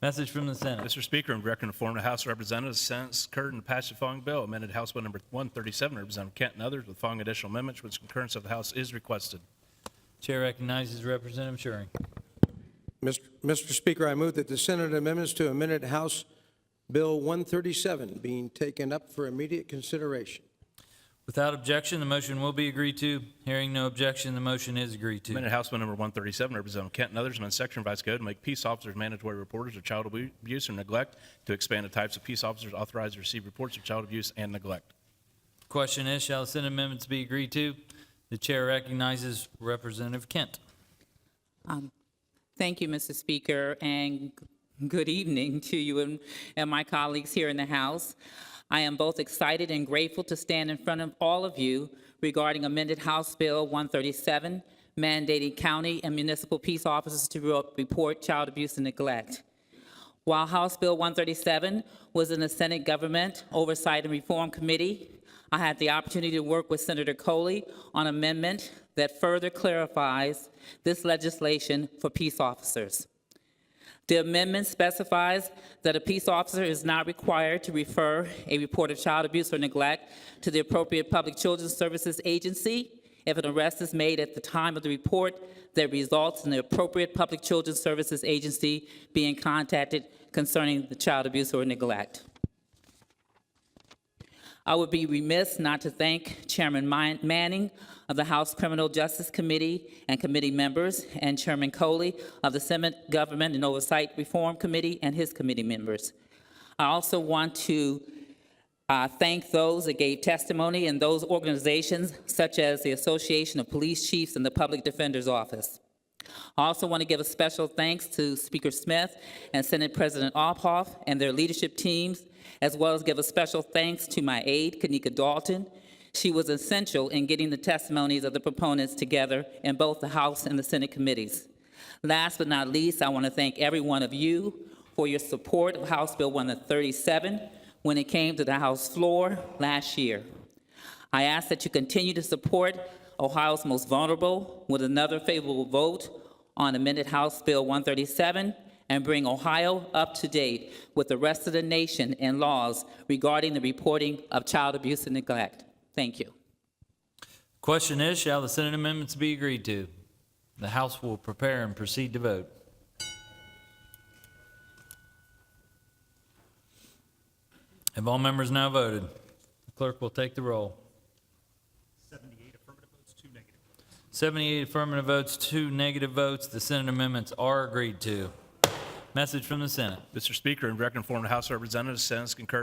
Message from the Senate. Mr. Speaker, in direct and inform the House of Representatives, the Senate concurred in the passage of the following bill, amended House Bill number 137, Representative Kent and others, with the following additional amendments, which concurrence of the House is requested. Chair recognizes Representative Scheuring. Mr. Speaker, I move that the Senate amendments to amended House Bill 137 being taken up for immediate consideration. Without objection, the motion will be agreed to. Hearing no objection, the motion is agreed to. Amended House Bill number 137, Representative Kent and others, amend Section Revised Code to make peace officers mandatory reporters of child abuse or neglect, to expand the types of peace officers authorized to receive reports of child abuse and neglect. Question is, shall the Senate amendments be agreed to? The chair recognizes Representative Kent. Thank you, Mr. Speaker, and good evening to you and my colleagues here in the House. I am both excited and grateful to stand in front of all of you regarding amended House Bill 137, mandating county and municipal peace officers to report child abuse and neglect. While House Bill 137 was in the Senate Government Oversight and Reform Committee, I had the opportunity to work with Senator Coley on an amendment that further clarifies this legislation for peace officers. The amendment specifies that a peace officer is not required to refer a report of child abuse or neglect to the appropriate public children's services agency if an arrest is made at the time of the report that results in the appropriate public children's services agency being contacted concerning the child abuse or neglect. I would be remiss not to thank Chairman Manning of the House Criminal Justice Committee and committee members, and Chairman Coley of the Senate Government and Oversight Reform Committee and his committee members. I also want to thank those that gave testimony and those organizations such as the Association of Police Chiefs and the Public Defender's Office. I also want to give a special thanks to Speaker Smith and Senate President Ophoff and their leadership teams, as well as give a special thanks to my aide, Kanika Dalton. She was essential in getting the testimonies of the proponents together in both the House and the Senate committees. Last but not least, I want to thank every one of you for your support of House Bill 137 when it came to the House floor last year. I ask that you continue to support Ohio's most vulnerable with another favorable vote on amended House Bill 137 and bring Ohio up to date with the rest of the nation in laws regarding the reporting of child abuse and neglect. Thank you. Question is, shall the Senate amendments be agreed to? The House will prepare and proceed to vote. Have all members now voted? The clerk will take the roll. 78 affirmative votes, 2 negative votes. 78 affirmative votes, 2 negative votes. The Senate amendments are agreed to. Message from the Senate. Mr. Speaker, in direct and inform the House of Representatives, the Senate concurred